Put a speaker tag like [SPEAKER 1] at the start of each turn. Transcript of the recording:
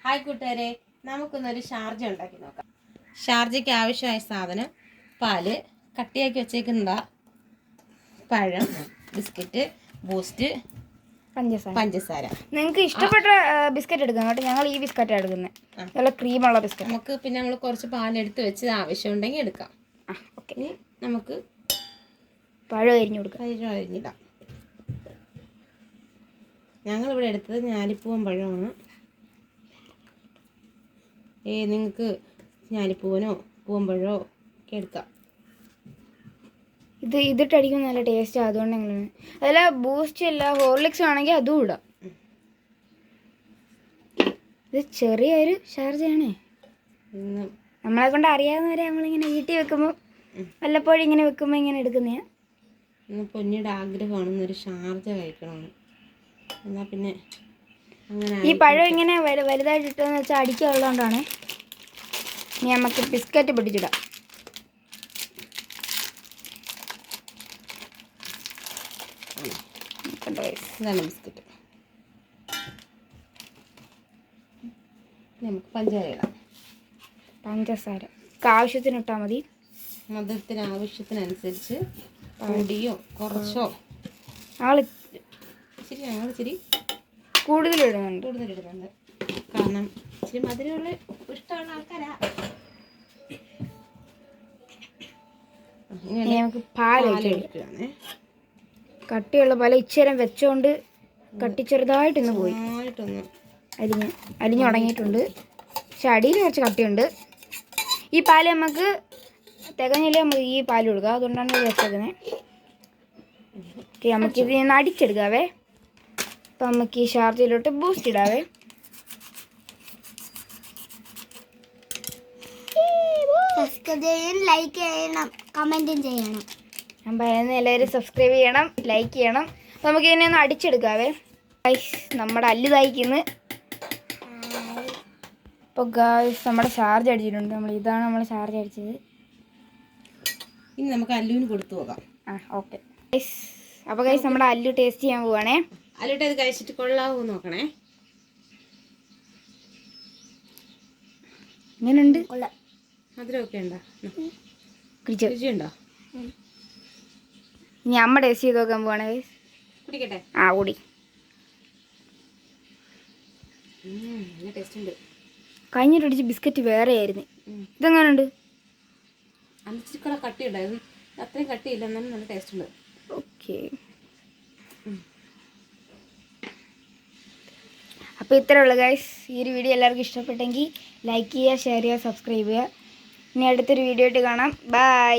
[SPEAKER 1] Hi കൂട്ടുകാരെ, നമുക്കൊന്നൊരു Sharjah ഉണ്ടാക്കി നോക്കാം. ഷാർജയ്ക്ക് ആവശ്യമായ സാധനം: പാല്, കട്ടിയാക്കി വെച്ചേക്കുന്ന പഴം, ബിസ്ക്കറ്റ്, ബൂസ്റ്റ്, പഞ്ചസാര.
[SPEAKER 2] നിങ്ങൾക്ക് ഇഷ്ടപ്പെട്ട ബിസ്ക്കറ്റ് എടുക്കാം കേട്ടോ. ഞങ്ങൾ ഈ ബിസ്ക്കറ്റാണ് എടുക്കുന്നത്, നല്ല ക്രീമുള്ള ബിസ്ക്കറ്റ്.
[SPEAKER 1] നമുക്ക് പിന്നെ നമ്മൾ കുറച്ച് പാലെടുത്ത് വെച്ച് ആവശ്യമുണ്ടെങ്കിൽ എടുക്കാം.
[SPEAKER 2] ഓക്കെ,
[SPEAKER 1] ഇനി നമുക്ക്
[SPEAKER 2] പഴം അരിഞ്ഞു കൊടുക്കാം.
[SPEAKER 1] അരിഞ്ഞിടാം. ഞങ്ങളിവിടെ എടുത്തത് ഞാലിപ്പൂവൻ പഴമാണ്. നിങ്ങൾക്ക് ഞാലിപ്പൂവനോ പൂവമ്പഴമോ ഒക്കെ എടുക്കാം.
[SPEAKER 2] ഇതിട്ടടിക്കുമ്പോൾ നല്ല ടേസ്റ്റ്. അതുകൊണ്ട് ഞങ്ങൾ അതല്ല, ബൂസ്റ്റ് അല്ല ഹോർലിക്സ് ആണെങ്കിൽ അതും ഇടാം. ഇത് ചെറിയൊരു ഷാർജയാണേ. നമ്മളെ കൊണ്ട് അറിയാവുന്നവരെ നമ്മളിങ്ങനെ വീട്ടിൽ വെക്കുമ്പോൾ വല്ലപ്പോഴും ഇങ്ങനെ വെക്കുമ്പോൾ ഇങ്ങനെ എടുക്കുന്നതാ.
[SPEAKER 1] പൊന്നിയുടെ ആഗ്രഹമാണ് ഒരു ഷാർജ കഴിക്കണമെന്ന്. എന്നാൽ പിന്നെ അങ്ങനെ
[SPEAKER 2] ഈ പഴം ഇങ്ങനെ വലുതായിട്ട് ഇട്ടെന്ന് വെച്ചാൽ അടിക്കാനുള്ളതുകൊണ്ടാണ്. ഇനി നമുക്ക് ബിസ്ക്കറ്റ് പൊട്ടിച്ചിടാം.
[SPEAKER 1] ഇതാണ് ബിസ്ക്കറ്റ്. നമുക്ക് പഞ്ചസാര ഇടാം.
[SPEAKER 2] പഞ്ചസാര ആവശ്യത്തിന് ഇട്ടാൽ മതി.
[SPEAKER 1] മധുരത്തിന് ആവശ്യത്തിനനുസരിച്ച് പൊടിയോ കുറച്ചോ. ഞങ്ങൾ ഇച്ചിരി
[SPEAKER 2] കൂടുതലിടുന്നുണ്ട്.
[SPEAKER 1] കാരണം ഇച്ചിരി മധുരമുള്ള ഇഷ്ടമുള്ള ആൾക്കാരാ.
[SPEAKER 2] നമുക്ക് പാലൊഴിക്കുകയാണേ. കട്ടിയുള്ള പാല ഇച്ചിരം വെച്ചോണ്ട് കട്ടി ചെറുതായിട്ടൊന്ന് പോയി അലിഞ്ഞു തുടങ്ങിയിട്ടുണ്ട്. പക്ഷെ അടിയിൽ കുറച്ച് കട്ടിയുണ്ട്. ഈ പാല് നമുക്ക് തികഞ്ഞില്ലേ, നമുക്ക് ഈ പാല് കൊടുക്കാം. അതുകൊണ്ടാണ് ഇത് വെച്ചേക്കുന്നത്. ഓക്കെ, നമുക്കിത് നിന്ന് അടിച്ചെടുക്കാവേ. അപ്പം നമുക്ക് ഈ ഷാർജയിലോട്ട് ബൂസ്റ്റ് ഇടാവേ.
[SPEAKER 3] ലൈക്ക് ചെയ്യണം, കമൻറ്റും ചെയ്യണം.
[SPEAKER 2] ഞാൻ പറയുന്നത് എല്ലാവരും സബ്സ്ക്രൈബ് ചെയ്യണം, ലൈക്ക് ചെയ്യണം. അപ്പം നമുക്ക് ഇതിനെ ഒന്ന് അടിച്ചെടുക്കാവേ. നമ്മുടെ അല്ലു തയ്ക്കുന്നു. ഇപ്പോൾ ഗായ്സ് നമ്മുടെ ചാർജ് അടിച്ചിട്ടുണ്ട്. ഇതാണ് നമ്മൾ ചാർജ് അടിച്ചത്.
[SPEAKER 1] ഇനി നമുക്ക് അല്ലുവിന് കൊടുത്തു പോകാം.
[SPEAKER 2] Okay guys. അപ്പോൾ ഗൈസ് നമ്മുടെ അല്ലു ടേസ്റ്റ് ചെയ്യാൻ പോവാണേ.
[SPEAKER 1] അല്ലുട്ട് ഇത് കഴിച്ചിട്ട് കൊള്ളാവോ നോക്കണേ.
[SPEAKER 2] ഇങ്ങനെയുണ്ട്.
[SPEAKER 1] മധുരമൊക്കെ ഉണ്ടോ? രുചിയുണ്ടോ?
[SPEAKER 2] ഇനി അമ്മ ടേസ്റ്റ് ചെയ്ത് നോക്കാൻ പോവാണേ ഗൈസ്.
[SPEAKER 1] കുടിക്കട്ടെ?
[SPEAKER 2] കൂടി.
[SPEAKER 1] നല്ല ടേസ്റ്റ് ഉണ്ട്.
[SPEAKER 2] കഴിഞ്ഞിട്ട് അടിച്ച ബിസ്ക്കറ്റ് വേറെ ആയിരുന്നു. ഇതെങ്ങനെയുണ്ട്?
[SPEAKER 1] അന്നിച്ചിരി കട്ടി ഉണ്ടായിരുന്നു. അത്രയും കട്ടിയില്ല, എന്നാലും നല്ല ടേസ്റ്റ് ഉണ്ട്.
[SPEAKER 2] ഓക്കെ, അപ്പോൾ ഇത്രേ ഉള്ളൂ ഗൈസ്. ഈ ഒരു വീഡിയോ എല്ലാവർക്കും ഇഷ്ടപ്പെട്ടെങ്കിൽ ലൈക്ക് ചെയ്യുക, ഷെയർ ചെയ്യുക, സബ്സ്ക്രൈബ് ചെയ്യുക. ഇനി അടുത്തൊരു വീഡിയോ ആയിട്ട് കാണാം. ബൈ.